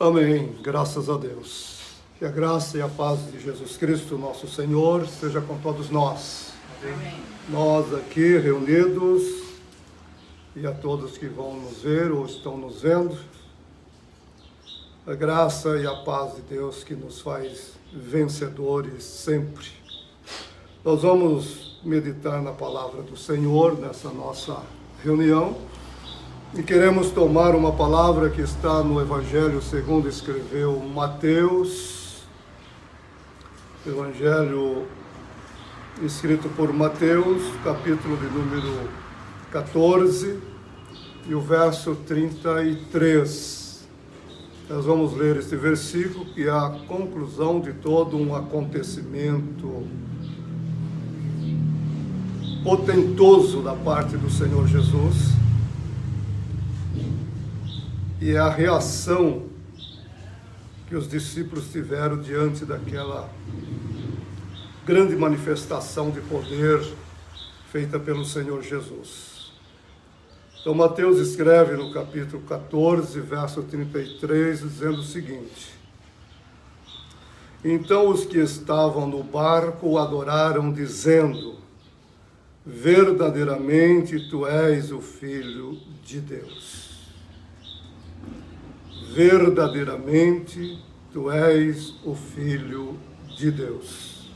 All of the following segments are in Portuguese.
Amém. Graças a Deus. Que a graça e a paz de Jesus Cristo, nosso Senhor, seja com todos nós. Amém. Nós aqui reunidos e a todos que vão nos ver ou estão nos vendo, a graça e a paz de Deus que nos faz vencedores sempre. Nós vamos meditar na palavra do Senhor nessa nossa reunião. E queremos tomar uma palavra que está no Evangelho segundo escreveu Mateus, Evangelho escrito por Mateus, capítulo de número 14, e o verso 33. Nós vamos ler este versículo, que é a conclusão de todo um acontecimento potentoso da parte do Senhor Jesus. E é a reação que os discípulos tiveram diante daquela grande manifestação de poder feita pelo Senhor Jesus. Então Mateus escreve no capítulo 14, verso 33, dizendo o seguinte: Então os que estavam no barco o adoraram, dizendo: Verdadeiramente tu és o Filho de Deus. Verdadeiramente, tu és o Filho de Deus.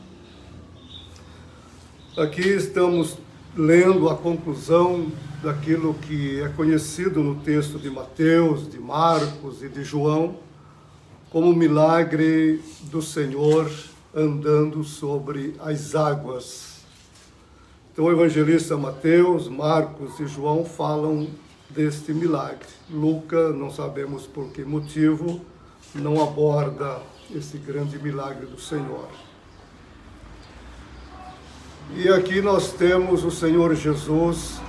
Aqui estamos lendo a conclusão daquilo que é conhecido no texto de Mateus, de Marcos e de João, como o milagre do Senhor andando sobre as águas. Então o evangelista Mateus, Marcos e João falam deste milagre. Lucas, não sabemos por que motivo, não aborda esse grande milagre do Senhor. E aqui nós temos o Senhor Jesus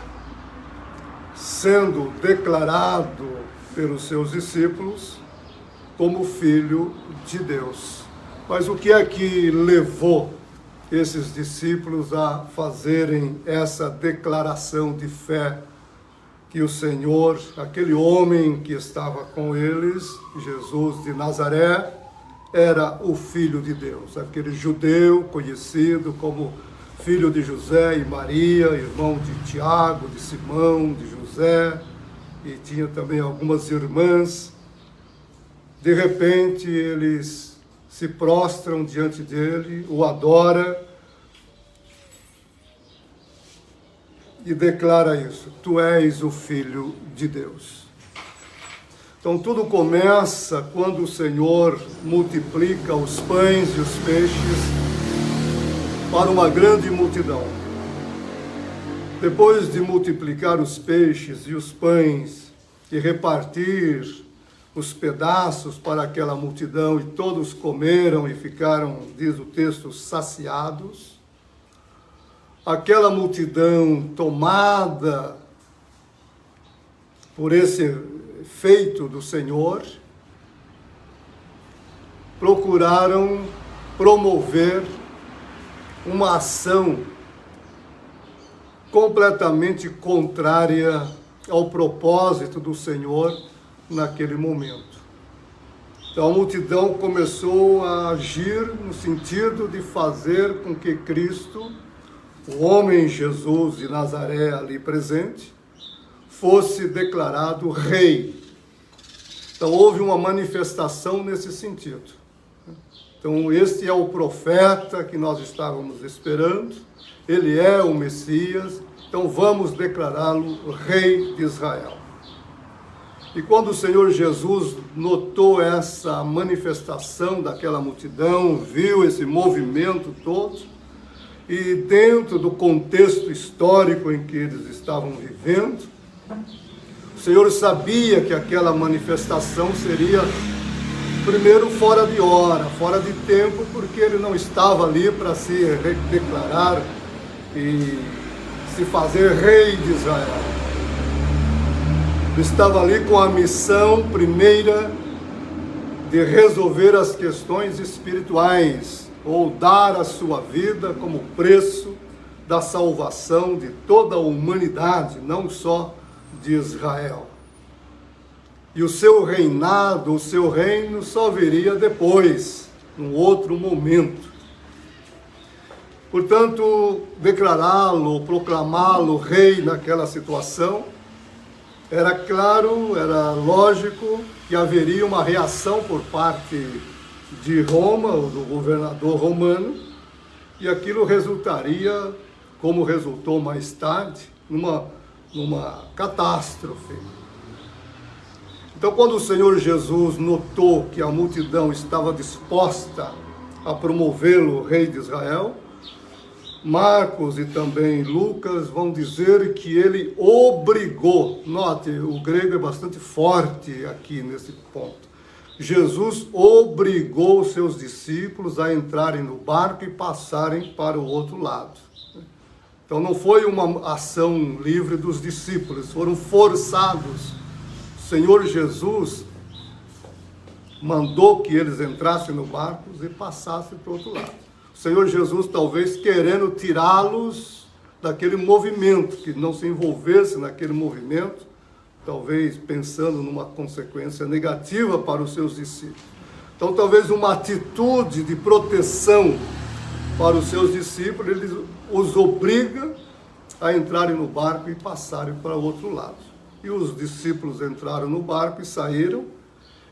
sendo declarado pelos seus discípulos como Filho de Deus. Mas o que é que levou esses discípulos a fazerem essa declaração de fé que o Senhor, aquele homem que estava com eles, Jesus de Nazaré, era o Filho de Deus, aquele judeu conhecido como filho de José e Maria, irmão de Tiago, de Simão, de José, e tinha também algumas irmãs. De repente eles se prostram diante dele, o adoram, e declara isso: Tu és o Filho de Deus. Então tudo começa quando o Senhor multiplica os pães e os peixes para uma grande multidão. Depois de multiplicar os peixes e os pães e repartir os pedaços para aquela multidão, e todos comeram e ficaram, diz o texto, saciados, aquela multidão tomada por esse feito do Senhor, procuraram promover uma ação completamente contrária ao propósito do Senhor naquele momento. Então a multidão começou a agir no sentido de fazer com que Cristo, o homem Jesus de Nazaré ali presente, fosse declarado rei. Então houve uma manifestação nesse sentido. Então este é o profeta que nós estávamos esperando, ele é o Messias, então vamos declará-lo rei de Israel. E quando o Senhor Jesus notou essa manifestação daquela multidão, viu esse movimento todo, e dentro do contexto histórico em que eles estavam vivendo, o Senhor sabia que aquela manifestação seria, primeiro, fora de hora, fora de tempo, porque ele não estava ali para se declarar e se fazer rei de Israel. Ele estava ali com a missão primeira de resolver as questões espirituais, ou dar a sua vida como preço da salvação de toda a humanidade, não só de Israel. E o seu reinado, o seu reino só viria depois, num outro momento. Portanto, declará-lo, proclamá-lo rei naquela situação, era claro, era lógico que haveria uma reação por parte de Roma, ou do governador romano, e aquilo resultaria, como resultou mais tarde, numa catástrofe. Então, quando o Senhor Jesus notou que a multidão estava disposta a promovê-lo rei de Israel, Marcos e também Lucas vão dizer que ele obrigou. Note, o grego é bastante forte aqui nesse ponto. Jesus obrigou os seus discípulos a entrarem no barco e passarem para o outro lado. Então não foi uma ação livre dos discípulos, foram forçados. O Senhor Jesus mandou que eles entrassem no barco e passassem para o outro lado. O Senhor Jesus talvez querendo tirá-los daquele movimento, que não se envolvesse naquele movimento, talvez pensando numa consequência negativa para os seus discípulos. Então talvez uma atitude de proteção para os seus discípulos, ele os obriga a entrarem no barco e passarem para o outro lado. E os discípulos entraram no barco e saíram,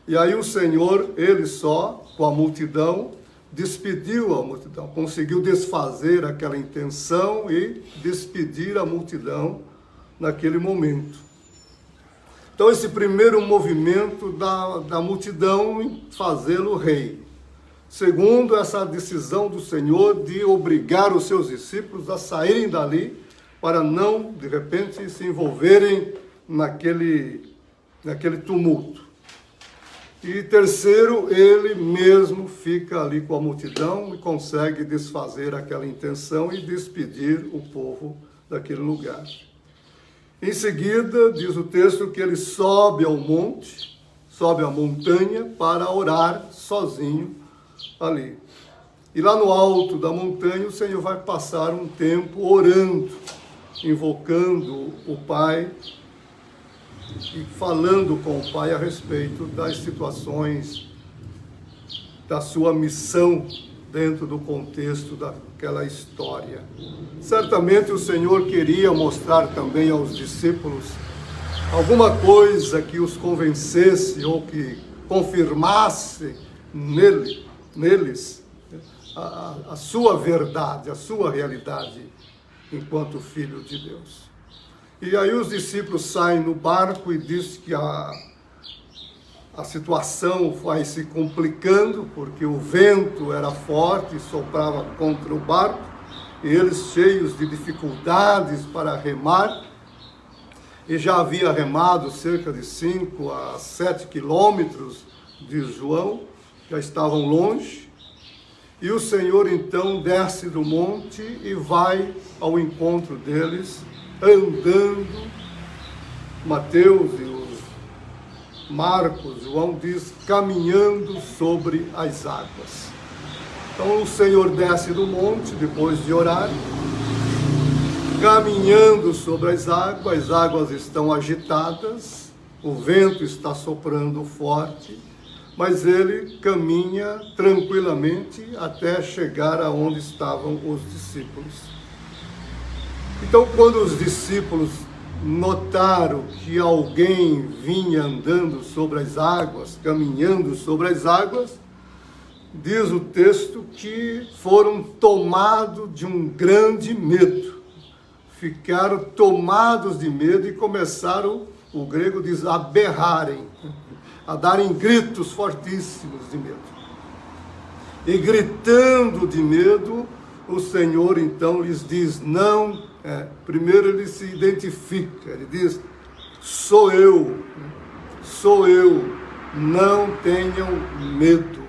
e aí o Senhor, ele só, com a multidão, despediu a multidão, conseguiu desfazer aquela intenção e despedir a multidão naquele momento. Então esse primeiro movimento da multidão em fazê-lo rei. Segundo, essa decisão do Senhor de obrigar os seus discípulos a saírem dali para não, de repente, se envolverem naquele tumulto. E terceiro, ele mesmo fica ali com a multidão e consegue desfazer aquela intenção e despedir o povo daquele lugar. Em seguida, diz o texto que ele sobe ao monte, sobe a montanha para orar sozinho ali. E lá no alto da montanha, o Senhor vai passar um tempo orando, invocando o Pai, e falando com o Pai a respeito das situações da sua missão dentro do contexto daquela história. Certamente o Senhor queria mostrar também aos discípulos alguma coisa que os convencesse ou que confirmasse neles a sua verdade, a sua realidade enquanto filho de Deus. E aí os discípulos saem no barco e diz que a situação vai se complicando, porque o vento era forte e soprava contra o barco, e eles cheios de dificuldades para remar, e já havia remado cerca de 5 a 7 quilômetros de João, já estavam longe, e o Senhor então desce do monte e vai ao encontro deles, andando. Mateus e os Marcos, João diz, caminhando sobre as águas. Então o Senhor desce do monte, depois de orar, caminhando sobre as águas estão agitadas, o vento está soprando forte, mas ele caminha tranquilamente até chegar aonde estavam os discípulos. Então, quando os discípulos notaram que alguém vinha andando sobre as águas, caminhando sobre as águas, diz o texto que foram tomados de um grande medo. Ficaram tomados de medo e começaram, o grego diz, a berrarem, a darem gritos fortíssimos de medo. E gritando de medo, o Senhor então lhes diz, primeiro ele se identifica, ele diz, sou eu, não tenham medo,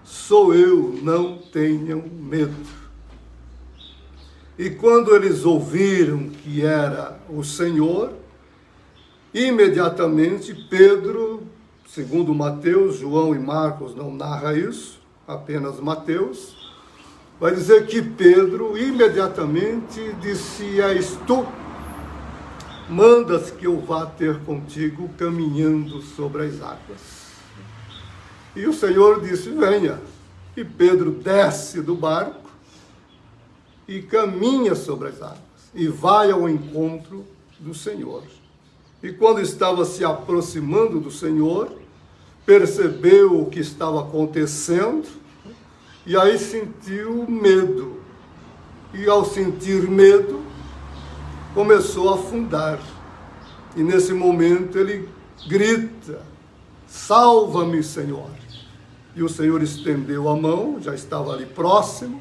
sou eu, não tenham medo. E quando eles ouviram que era o Senhor, imediatamente Pedro, segundo Mateus, João e Marcos não narra isso, apenas Mateus, vai dizer que Pedro imediatamente disse, és tu? mandas que eu vá ter contigo caminhando sobre as águas. E o Senhor disse, venha. E Pedro desce do barco e caminha sobre as águas e vai ao encontro do Senhor. E quando estava se aproximando do Senhor, percebeu o que estava acontecendo e aí sentiu medo. E ao sentir medo, começou a afundar. E nesse momento ele grita, salva-me, Senhor. E o Senhor estendeu a mão, já estava ali próximo,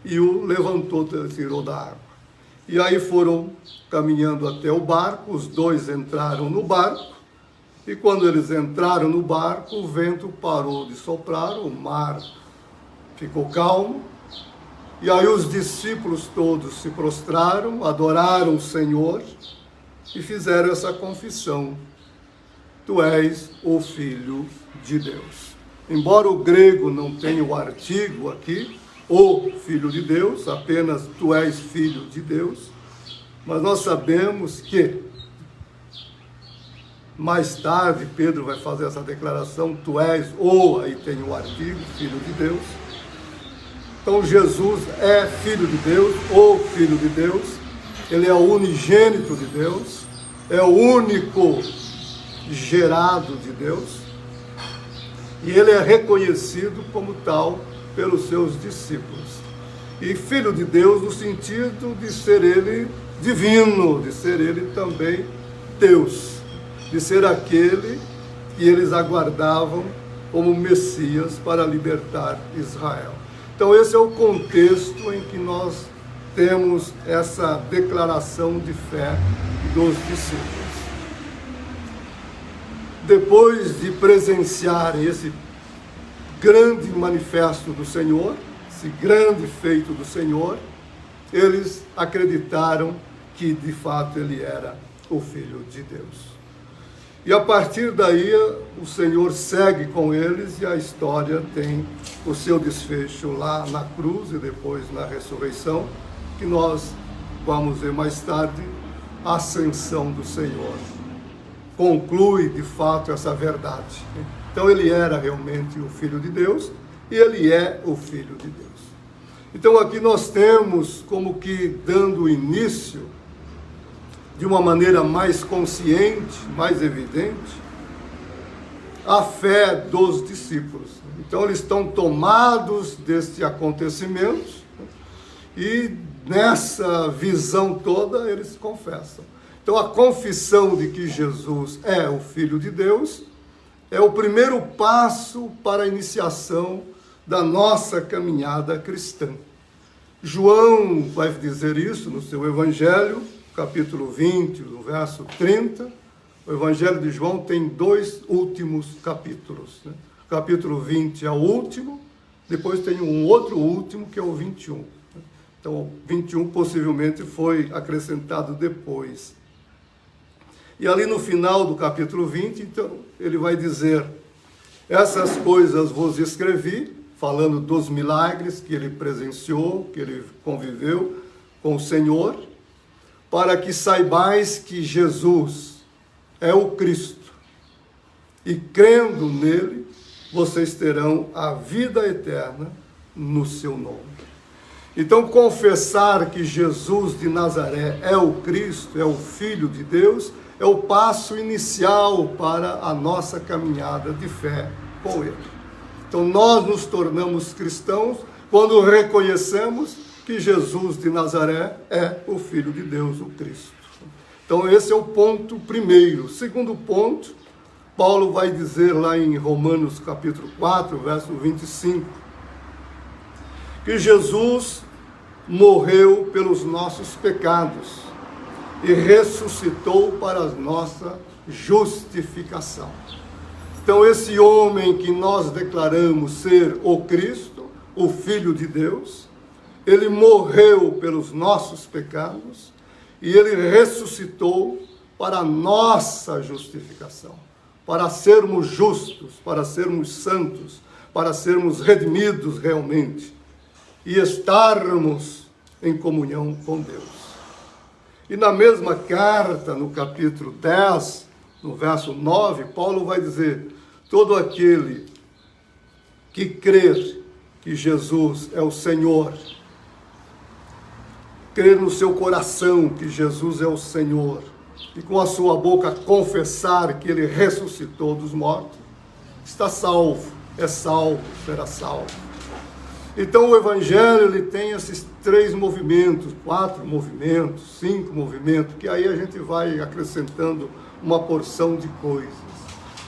e o levantou, tirou da água. E aí foram caminhando até o barco, os dois entraram no barco, e quando eles entraram no barco, o vento parou de soprar, o mar ficou calmo, e aí os discípulos todos se prostraram, adoraram o Senhor, e fizeram essa confissão, tu és o Filho de Deus. Embora o grego não tenha o artigo aqui, o Filho de Deus, apenas tu és Filho de Deus, mas nós sabemos que mais tarde Pedro vai fazer essa declaração, tu és aí tem o artigo, Filho de Deus. Então Jesus é Filho de Deus, o Filho de Deus, ele é o unigênito de Deus, é o único gerado de Deus, e ele é reconhecido como tal pelos seus discípulos. E Filho de Deus no sentido de ser ele divino, de ser ele também Deus, de ser aquele que eles aguardavam como Messias para libertar Israel. Então esse é o contexto em que nós temos essa declaração de fé dos discípulos. Depois de presenciarem esse grande manifesto do Senhor, esse grande feito do Senhor, eles acreditaram que de fato ele era o Filho de Deus. E a partir daí o Senhor segue com eles e a história tem o seu desfecho lá na cruz e depois na ressurreição, que nós vamos ver mais tarde, a ascensão do Senhor. Conclui de fato essa verdade. Então ele era realmente o Filho de Deus e ele é o Filho de Deus. Então aqui nós temos como que dando início de uma maneira mais consciente, mais evidente, a fé dos discípulos. Então eles estão tomados deste acontecimento e nessa visão toda eles confessam. Então a confissão de que Jesus é o Filho de Deus é o primeiro passo para a iniciação da nossa caminhada cristã. João vai dizer isso no seu Evangelho, capítulo 20, no verso 30. O Evangelho de João tem 2 últimos capítulos. Né? O capítulo 20 é o último, depois tem um outro último que é o 21. Então, o 21 possivelmente foi acrescentado depois. E ali no final do capítulo 20, então, ele vai dizer, essas coisas vos escrevi, falando dos milagres que ele presenciou, que ele conviveu com o Senhor, para que saibais que Jesus é o Cristo, e crendo nele, vocês terão a vida eterna no seu nome. Então, confessar que Jesus de Nazaré é o Cristo, é o Filho de Deus, é o passo inicial para a nossa caminhada de fé com ele. Então, nós nos tornamos cristãos quando reconhecemos que Jesus de Nazaré é o Filho de Deus, o Cristo. Então, esse é o ponto primeiro. Segundo ponto, Paulo vai dizer lá em Romanos capítulo 4, verso 25, que Jesus morreu pelos nossos pecados e ressuscitou para a nossa justificação. Então, esse homem que nós declaramos ser o Cristo, o Filho de Deus, ele morreu pelos nossos pecados e ele ressuscitou para a nossa justificação, para sermos justos, para sermos santos, para sermos redimidos realmente e estarmos em comunhão com Deus. E na mesma carta, no capítulo 10, no verso 9, Paulo vai dizer: todo aquele que crer que Jesus é o Senhor, crer no seu coração que Jesus é o Senhor, e com a sua boca confessar que ele ressuscitou dos mortos, está salvo, é salvo, será salvo. Então o Evangelho ele tem esses 3 movimentos, 4 movimentos, 5 movimentos, que aí a gente vai acrescentando uma porção de coisas.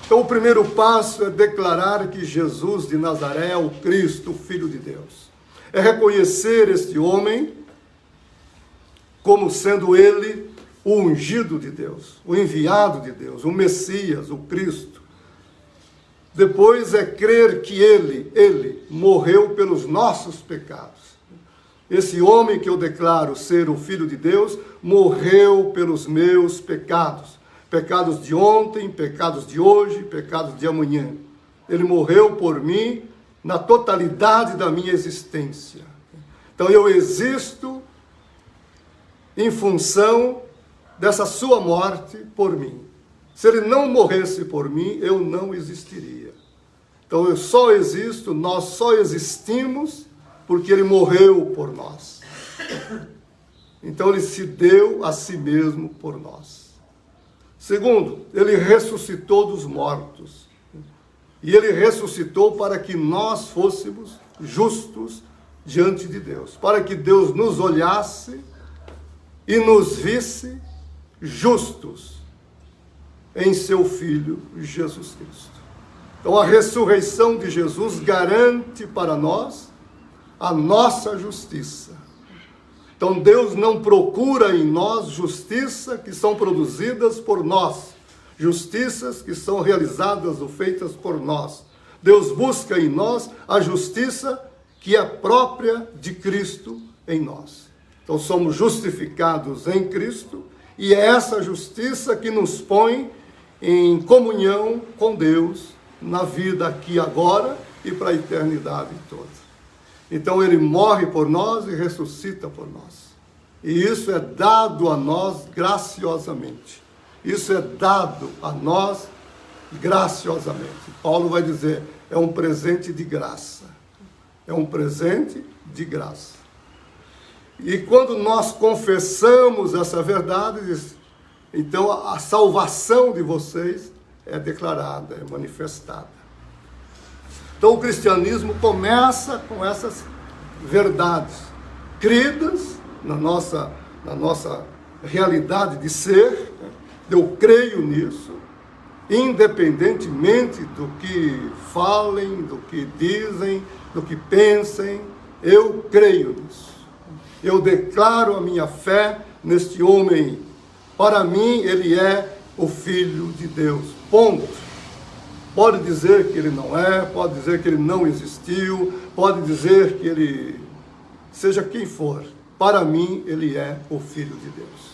Então o primeiro passo é declarar que Jesus de Nazaré é o Cristo, o Filho de Deus. É reconhecer este homem como sendo ele o ungido de Deus, o enviado de Deus, o Messias, o Cristo. Depois é crer que ele morreu pelos nossos pecados. Esse homem que eu declaro ser o Filho de Deus, morreu pelos meus pecados. Pecados de ontem, pecados de hoje, pecados de amanhã. Ele morreu por mim na totalidade da minha existência. Então eu existo em função dessa sua morte por mim. Se ele não morresse por mim, eu não existiria. Então eu só existo, nós só existimos porque ele morreu por nós. Então ele se deu a si mesmo por nós. Segundo, ele ressuscitou dos mortos. E ele ressuscitou para que nós fôssemos justos diante de Deus. Para que Deus nos olhasse e nos visse justos em seu Filho Jesus Cristo. Então a ressurreição de Jesus garante para nós a nossa justiça. Então Deus não procura em nós justiça que são produzidas por nós, justiças que são realizadas ou feitas por nós. Deus busca em nós a justiça que é própria de Cristo em nós. Então somos justificados em Cristo e é essa justiça que nos põe em comunhão com Deus na vida aqui agora e para a eternidade toda. Então ele morre por nós e ressuscita por nós. E isso é dado a nós graciosamente. Isso é dado a nós graciosamente. Paulo vai dizer, é um presente de graça. É um presente de graça. E quando nós confessamos essa verdade, então a salvação de vocês é declarada, é manifestada. Então o cristianismo começa com essas verdades, cridas na nossa realidade de ser. Eu creio nisso, independentemente do que falem, do que dizem, do que pensem, eu creio nisso. Eu declaro a minha fé neste homem. Para mim, ele é o Filho de Deus. Ponto. Pode dizer que ele não é, pode dizer que ele não existiu, pode dizer que ele seja quem for. Para mim, ele é o Filho de Deus.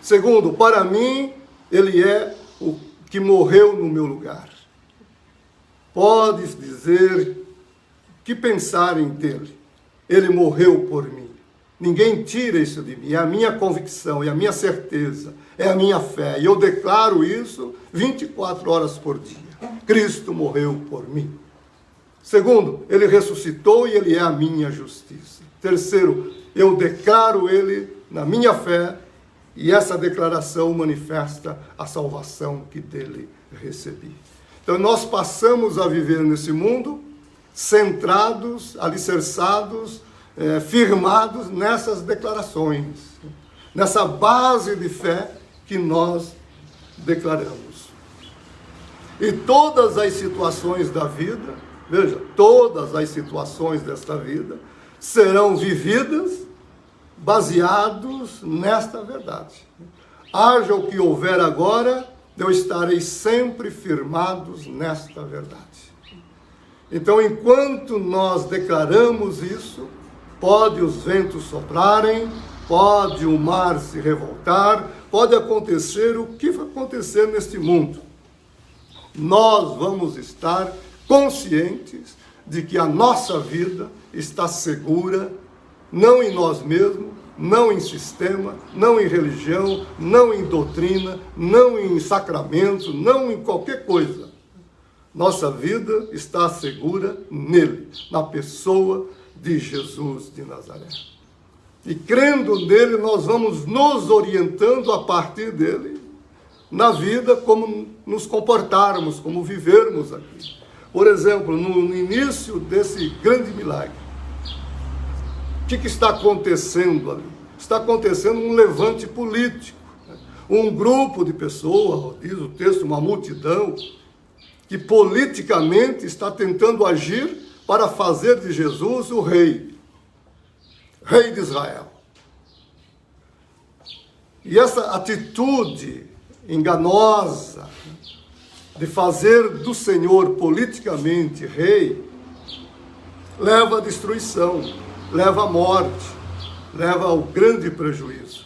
Segundo, para mim, ele é o que morreu no meu lugar. Pode dizer o que pensarem dele. Ele morreu por mim. Ninguém tira isso de mim. É a minha convicção, é a minha certeza, é a minha fé. E eu declaro isso 24 horas por dia. Cristo morreu por mim. Segundo, ele ressuscitou e ele é a minha justiça. Terceiro, eu declaro ele na minha fé e essa declaração manifesta a salvação que dele recebi. Então nós passamos a viver nesse mundo centrados, alicerçados, firmados nessas declarações, nessa base de fé que nós declaramos. E todas as situações da vida, veja, todas as situações desta vida serão vividas baseados nesta verdade. Haja o que houver agora, eu estarei sempre firmados nesta verdade. Então, enquanto nós declaramos isso, pode os ventos soprarem, pode o mar se revoltar, pode acontecer o que vai acontecer neste mundo. Nós vamos estar conscientes de que a nossa vida está segura, não em nós mesmos, não em sistema, não em religião, não em doutrina, não em sacramento, não em qualquer coisa. Nossa vida está segura nele, na pessoa de Jesus de Nazaré. E crendo nele, nós vamos nos orientando a partir dele, na vida, como nos comportarmos, como vivermos aqui. Por exemplo, no início desse grande milagre, o que está acontecendo ali? Está acontecendo um levante político. Um grupo de pessoas, diz o texto, uma multidão, que politicamente está tentando agir para fazer de Jesus o rei de Israel. E essa atitude enganosa de fazer do Senhor politicamente rei, leva à destruição, leva à morte, leva ao grande prejuízo.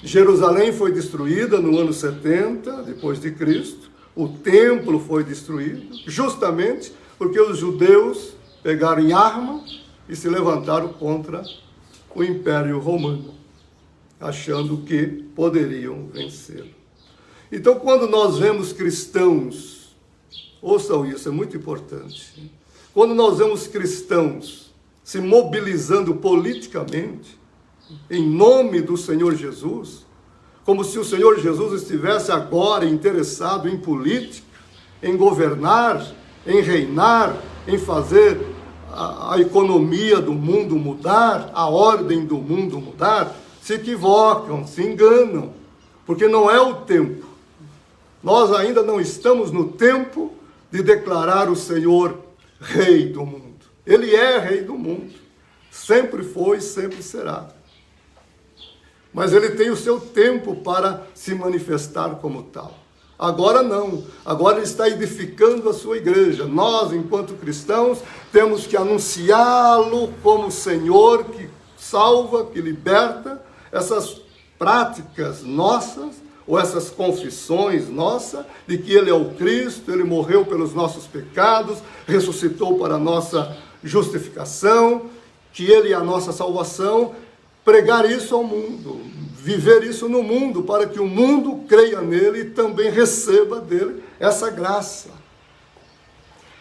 Jerusalém foi destruída no ano 70, depois de Cristo. O templo foi destruído, justamente porque os judeus pegaram em arma e se levantaram contra o Império Romano, achando que poderiam vencê-lo. Então, quando nós vemos cristãos, ouçam isso, é muito importante. Quando nós vemos cristãos se mobilizando politicamente, em nome do Senhor Jesus, como se o Senhor Jesus estivesse agora interessado em política, em governar, em reinar, em fazer a economia do mundo mudar, a ordem do mundo mudar, se equivocam, se enganam, porque não é o tempo. Nós ainda não estamos no tempo de declarar o Senhor Rei do mundo. Ele é Rei do mundo, sempre foi, sempre será. Mas ele tem o seu tempo para se manifestar como tal. Agora não, agora ele está edificando a sua igreja. Nós, enquanto cristãos, temos que anunciá-lo como Senhor que salva, que liberta. Essas práticas nossas, ou essas confissões nossas, de que ele é o Cristo, ele morreu pelos nossos pecados, ressuscitou para a nossa justificação, que ele é a nossa salvação, pregar isso ao mundo, viver isso no mundo, para que o mundo creia nele e também receba dele essa graça.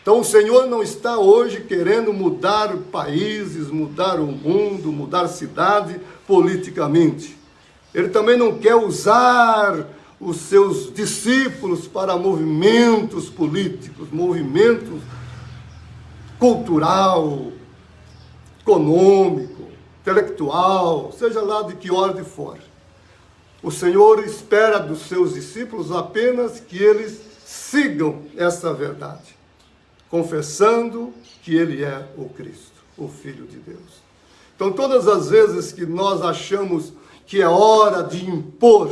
Então o Senhor não está hoje querendo mudar países, mudar o mundo, mudar cidade politicamente. Ele também não quer usar os seus discípulos para movimentos políticos, movimentos cultural, econômico, intelectual, seja lá de que ordem for. O Senhor espera dos seus discípulos apenas que eles sigam essa verdade, confessando que ele é o Cristo, o Filho de Deus. Então, todas as vezes que nós achamos que é hora de impor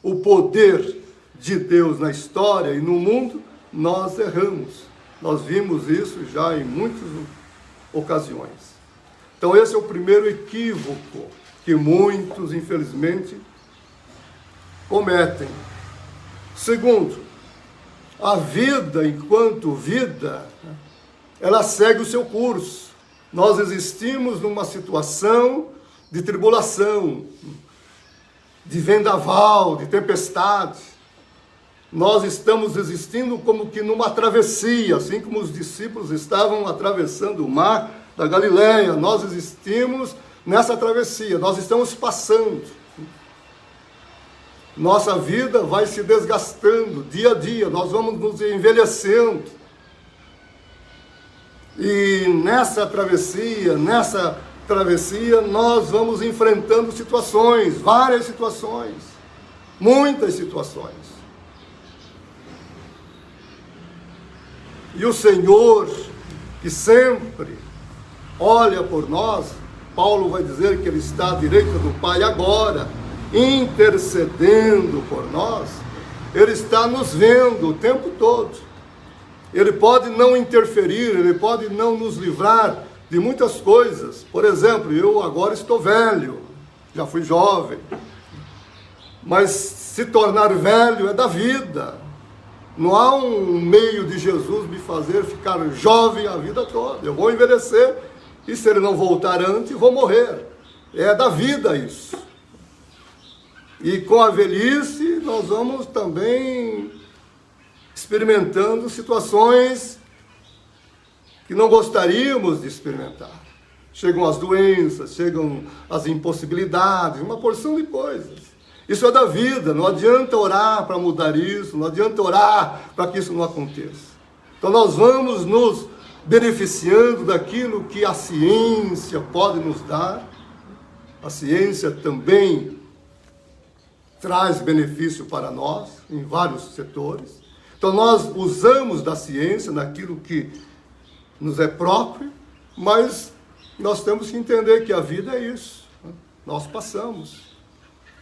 o poder de Deus na história e no mundo, nós erramos. Nós vimos isso já em muitas ocasiões. Então esse é o primeiro equívoco que muitos, infelizmente, cometem. Segundo, a vida, enquanto vida, ela segue o seu curso. Nós existimos numa situação de tribulação, de vendaval, de tempestade. Nós estamos existindo como que numa travessia, assim como os discípulos estavam atravessando o mar da Galileia. Nós existimos nessa travessia, nós estamos passando. Nossa vida vai se desgastando dia a dia, nós vamos nos envelhecendo. E nessa travessia, nós vamos enfrentando situações, várias situações, muitas situações. E o Senhor, que sempre olha por nós, Paulo vai dizer que ele está à direita do Pai agora, intercedendo por nós, ele está nos vendo o tempo todo. Ele pode não interferir, ele pode não nos livrar de muitas coisas. Por exemplo, eu agora estou velho, já fui jovem, mas se tornar velho é da vida. Não há um meio de Jesus me fazer ficar jovem a vida toda. Eu vou envelhecer e se ele não voltar antes, vou morrer. É da vida isso. E com a velhice, nós vamos também experimentando situações que não gostaríamos de experimentar. Chegam as doenças, chegam as impossibilidades, uma porção de coisas. Isso é da vida, não adianta orar para mudar isso, não adianta orar para que isso não aconteça. Então nós vamos nos beneficiando daquilo que a ciência pode nos dar. A ciência também traz benefício para nós, em vários setores. Então nós usamos da ciência naquilo que nos é próprio, mas nós temos que entender que a vida é isso. Nós passamos.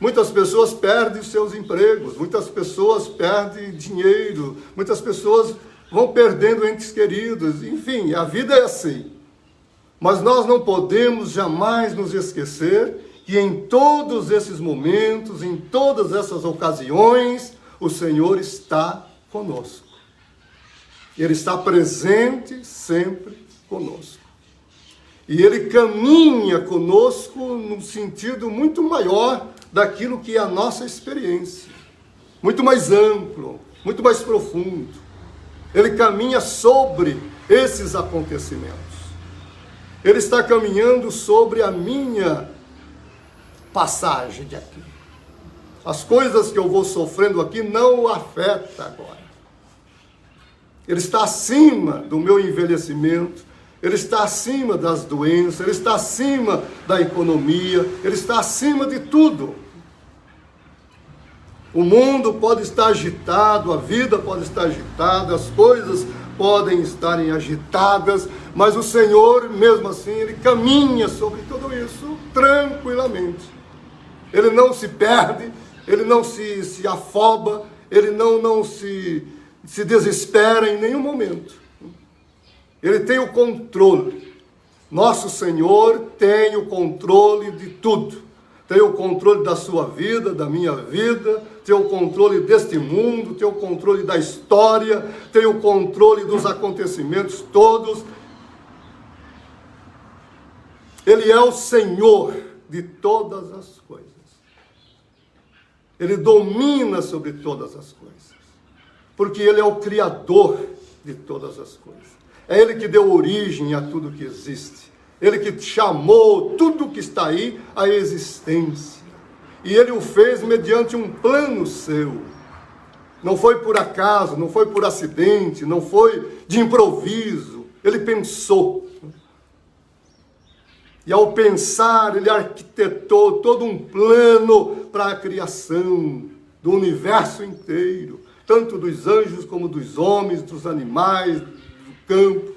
Muitas pessoas perdem seus empregos, muitas pessoas perdem dinheiro, muitas pessoas vão perdendo entes queridos, enfim, a vida é assim. Mas nós não podemos jamais nos esquecer que em todos esses momentos, em todas essas ocasiões, o Senhor está conosco. Ele está presente sempre conosco. E Ele caminha conosco num sentido muito maior daquilo que é a nossa experiência. Muito mais amplo, muito mais profundo. Ele caminha sobre esses acontecimentos. Ele está caminhando sobre a minha passagem de aqui. As coisas que eu vou sofrendo aqui não o afetam agora. Ele está acima do meu envelhecimento, ele está acima das doenças, ele está acima da economia, ele está acima de tudo. O mundo pode estar agitado, a vida pode estar agitada, as coisas podem estarem agitadas, mas o Senhor, mesmo assim, Ele caminha sobre tudo isso tranquilamente. Ele não se perde, Ele não se afoba, Ele não se desespera em nenhum momento. Ele tem o controle. Nosso Senhor tem o controle de tudo. Tem o controle da sua vida, da minha vida, tem o controle deste mundo, tem o controle da história, tem o controle dos acontecimentos todos. Ele é o Senhor de todas as coisas. Ele domina sobre todas as coisas. Porque Ele é o Criador de todas as coisas. É Ele que deu origem a tudo que existe. Ele que chamou tudo que está aí à existência. E Ele o fez mediante um plano seu. Não foi por acaso, não foi por acidente, não foi de improviso. Ele pensou. E ao pensar, Ele arquitetou todo um plano para a criação do universo inteiro. Tanto dos anjos como dos homens, dos animais, do campo,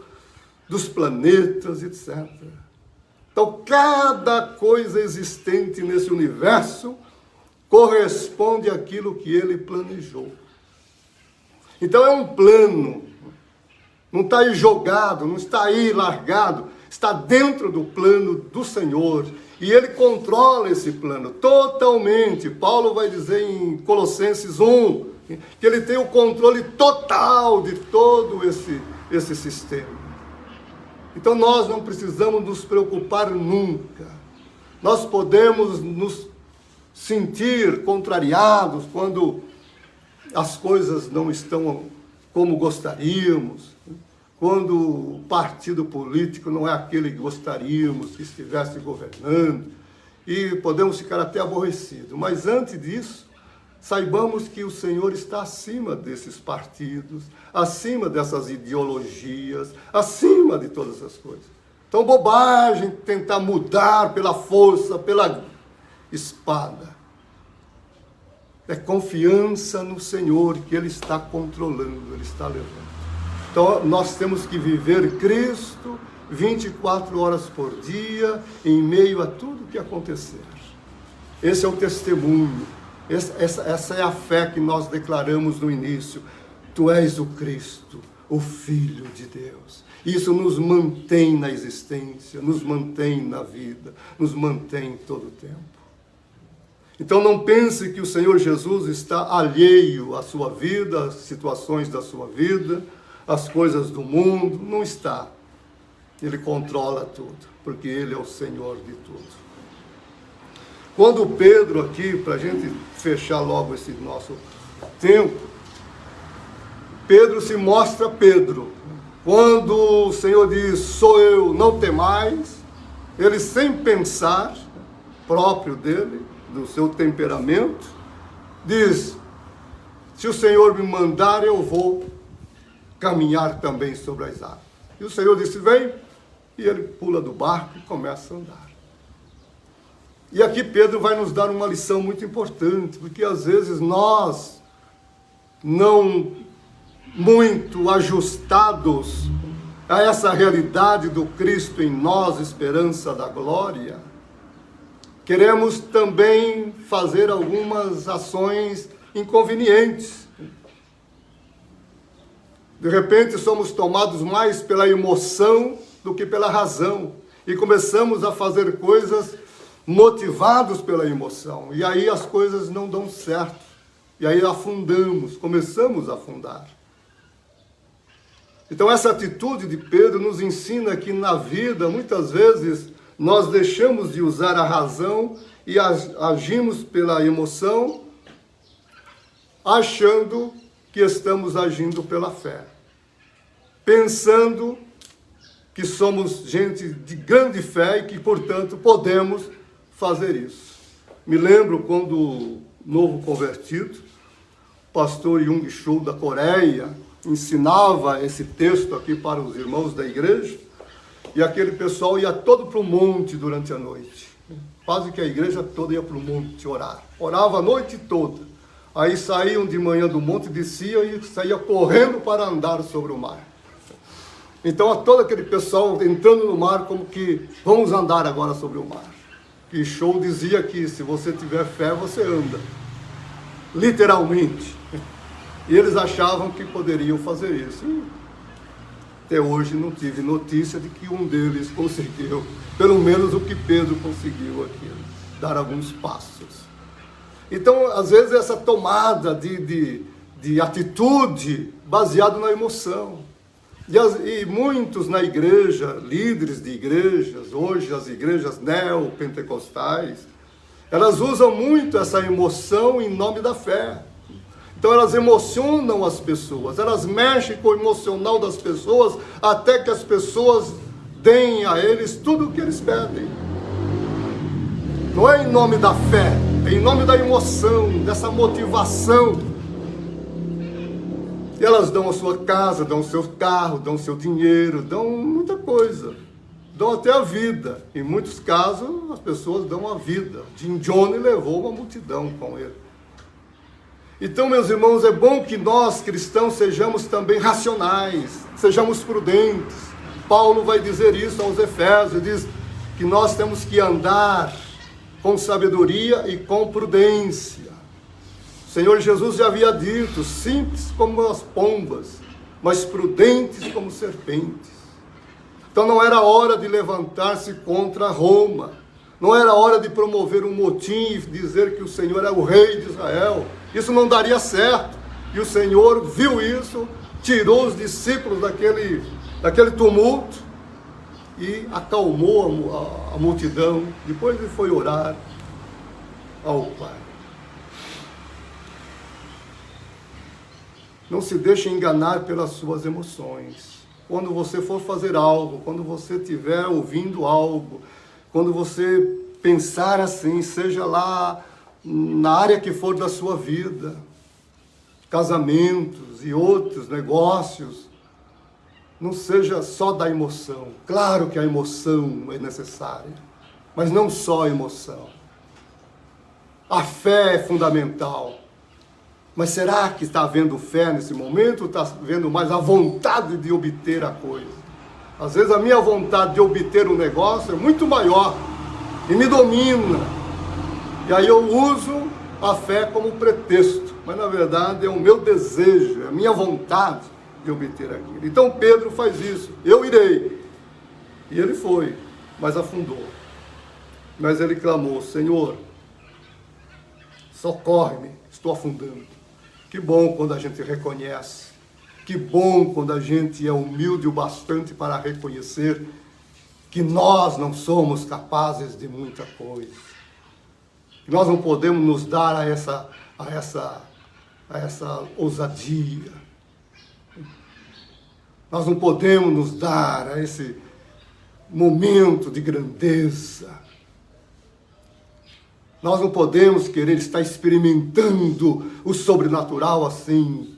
dos planetas, etc. Então, cada coisa existente nesse universo corresponde àquilo que Ele planejou. Então, é um plano. Não está aí jogado, não está aí largado. Está dentro do plano do Senhor. E Ele controla esse plano totalmente. Paulo vai dizer em Colossenses 1, que Ele tem o controle total de todo esse sistema. Então nós não precisamos nos preocupar nunca. Nós podemos nos sentir contrariados quando as coisas não estão como gostaríamos, quando o partido político não é aquele que gostaríamos que estivesse governando, e podemos ficar até aborrecidos. Mas antes disso, saibamos que o Senhor está acima desses partidos, acima dessas ideologias, acima de todas essas coisas. Então, bobagem tentar mudar pela força, pela espada. É confiança no Senhor que Ele está controlando, Ele está levando. Então, nós temos que viver Cristo 24 horas por dia, em meio a tudo que acontecer. Esse é o testemunho. Essa é a fé que nós declaramos no início. Tu és o Cristo, o Filho de Deus. Isso nos mantém na existência, nos mantém na vida, nos mantém todo o tempo. Então não pense que o Senhor Jesus está alheio à sua vida, às situações da sua vida, às coisas do mundo. Não está. Ele controla tudo, porque Ele é o Senhor de tudo. Quando Pedro aqui, para a gente fechar logo esse nosso tempo, Pedro se mostra Pedro. Quando o Senhor diz, sou eu, não temais, ele sem pensar, próprio dele, do seu temperamento, diz, se o Senhor me mandar, eu vou caminhar também sobre as águas. E o Senhor disse, vem, e ele pula do barco e começa a andar. E aqui Pedro vai nos dar uma lição muito importante, porque às vezes nós, não muito ajustados a essa realidade do Cristo em nós, esperança da glória, queremos também fazer algumas ações inconvenientes. De repente somos tomados mais pela emoção do que pela razão, e começamos a fazer coisas motivados pela emoção, e aí as coisas não dão certo, e aí afundamos, começamos a afundar. Então essa atitude de Pedro nos ensina que na vida, muitas vezes, nós deixamos de usar a razão e agimos pela emoção, achando que estamos agindo pela fé, pensando que somos gente de grande fé e que, portanto, podemos fazer isso. Me lembro quando, novo convertido, o pastor Jung Cho da Coreia ensinava esse texto aqui para os irmãos da igreja, e aquele pessoal ia todo para o monte durante a noite. Quase que a igreja toda ia para o monte orar. Orava a noite toda. Aí saíam de manhã do monte, desciam e saíam correndo para andar sobre o mar. Então, todo aquele pessoal entrando no mar, como que, vamos andar agora sobre o mar. E Show dizia que se você tiver fé, você anda. Literalmente. E eles achavam que poderiam fazer isso. E até hoje não tive notícia de que um deles conseguiu, pelo menos o que Pedro conseguiu aqui, dar alguns passos. Então, às vezes, essa tomada de atitude baseada na emoção. E muitos na igreja, líderes de igrejas, hoje as igrejas neopentecostais, elas usam muito essa emoção em nome da fé. Então elas emocionam as pessoas, elas mexem com o emocional das pessoas, até que as pessoas deem a eles tudo o que eles pedem. Não é em nome da fé, é em nome da emoção, dessa motivação. E elas dão a sua casa, dão o seu carro, dão o seu dinheiro, dão muita coisa. Dão até a vida. Em muitos casos, as pessoas dão a vida. Jim Johnny levou uma multidão com ele. Então, meus irmãos, é bom que nós, cristãos, sejamos também racionais, sejamos prudentes. Paulo vai dizer isso aos Efésios, diz que nós temos que andar com sabedoria e com prudência. O Senhor Jesus já havia dito, simples como as pombas, mas prudentes como serpentes. Então não era hora de levantar-se contra Roma, não era hora de promover um motim e dizer que o Senhor é o rei de Israel. Isso não daria certo. E o Senhor viu isso, tirou os discípulos daquele tumulto e acalmou a multidão. Depois ele foi orar ao Pai. Não se deixe enganar pelas suas emoções. Quando você for fazer algo, quando você estiver ouvindo algo, quando você pensar assim, seja lá na área que for da sua vida, casamentos e outros negócios, não seja só da emoção. Claro que a emoção é necessária, mas não só a emoção. A fé é fundamental. Mas será que está havendo fé nesse momento ou está havendo mais a vontade de obter a coisa? Às vezes a minha vontade de obter um negócio é muito maior e me domina. E aí eu uso a fé como pretexto, mas na verdade é o meu desejo, é a minha vontade de obter aquilo. Então Pedro faz isso, eu irei. E ele foi, mas afundou. Mas ele clamou, Senhor, socorre-me, estou afundando. Que bom quando a gente reconhece, que bom quando a gente é humilde o bastante para reconhecer que nós não somos capazes de muita coisa, que nós não podemos nos dar a essa ousadia, nós não podemos nos dar a esse momento de grandeza, nós não podemos querer estar experimentando o sobrenatural assim.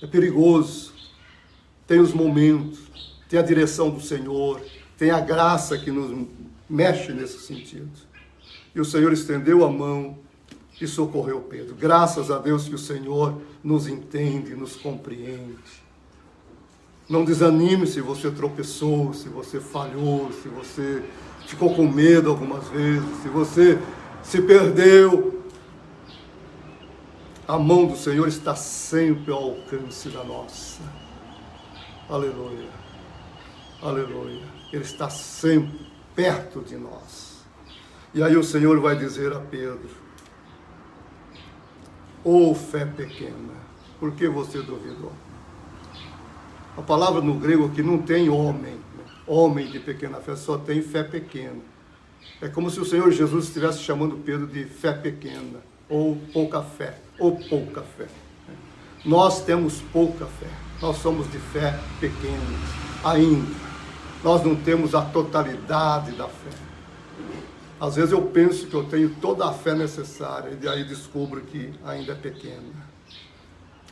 É perigoso. Tem os momentos, tem a direção do Senhor, tem a graça que nos mexe nesse sentido. E o Senhor estendeu a mão e socorreu Pedro. Graças a Deus que o Senhor nos entende, nos compreende. Não desanime se você tropeçou, se você falhou, se você ficou com medo algumas vezes, se você se perdeu. A mão do Senhor está sempre ao alcance da nossa. Aleluia. Aleluia. Ele está sempre perto de nós. E aí o Senhor vai dizer a Pedro: ô fé pequena, por que você duvidou? A palavra no grego aqui não tem homem, homem de pequena fé, só tem fé pequena. É como se o Senhor Jesus estivesse chamando Pedro de fé pequena, ou pouca fé, ou pouca fé. Nós temos pouca fé, nós somos de fé pequena ainda. Nós não temos a totalidade da fé. Às vezes eu penso que eu tenho toda a fé necessária, e aí descubro que ainda é pequena.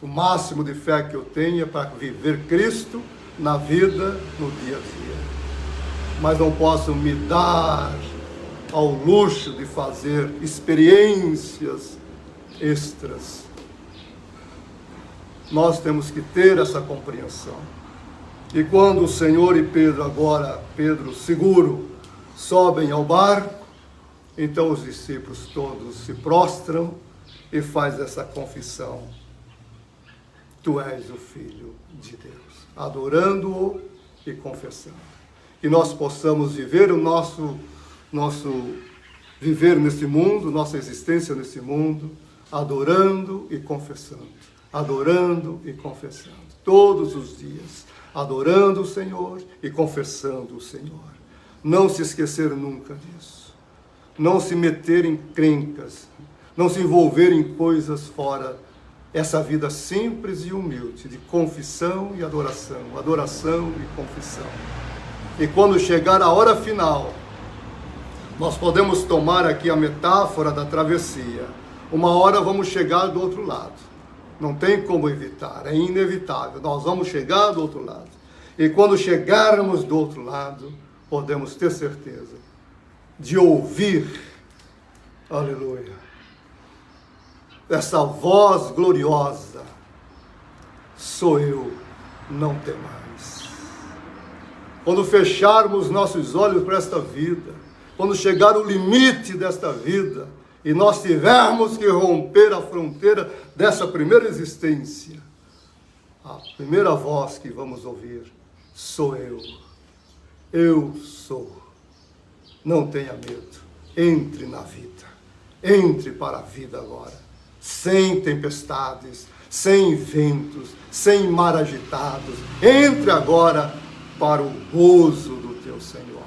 O máximo de fé que eu tenho é para viver Cristo na vida, no dia a dia. Mas não posso me dar ao luxo de fazer experiências extras. Nós temos que ter essa compreensão. E quando o Senhor e Pedro, agora Pedro seguro, sobem ao barco, então os discípulos todos se prostram e fazem essa confissão: Tu és o Filho de Deus, adorando-o e confessando. Que nós possamos viver o nosso viver nesse mundo, nossa existência nesse mundo, adorando e confessando, todos os dias, adorando o Senhor e confessando o Senhor. Não se esquecer nunca disso, não se meter em crencas, não se envolver em coisas fora essa vida simples e humilde de confissão e adoração e confissão. E quando chegar a hora final, nós podemos tomar aqui a metáfora da travessia. Uma hora vamos chegar do outro lado. Não tem como evitar, é inevitável. Nós vamos chegar do outro lado. E quando chegarmos do outro lado, podemos ter certeza de ouvir, aleluia, essa voz gloriosa: sou eu, não temais. Quando fecharmos nossos olhos para esta vida, quando chegar o limite desta vida, e nós tivermos que romper a fronteira dessa primeira existência, a primeira voz que vamos ouvir: sou eu sou. Não tenha medo, entre na vida, entre para a vida agora, sem tempestades, sem ventos, sem mar agitados. Entre agora para o gozo do teu Senhor.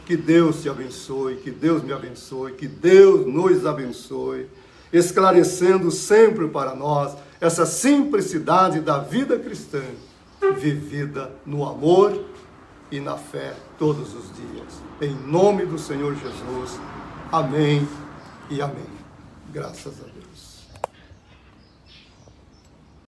Que Deus te abençoe, que Deus me abençoe, que Deus nos abençoe, esclarecendo sempre para nós essa simplicidade da vida cristã, vivida no amor e na fé todos os dias. Em nome do Senhor Jesus. Amém e amém. Graças a Deus.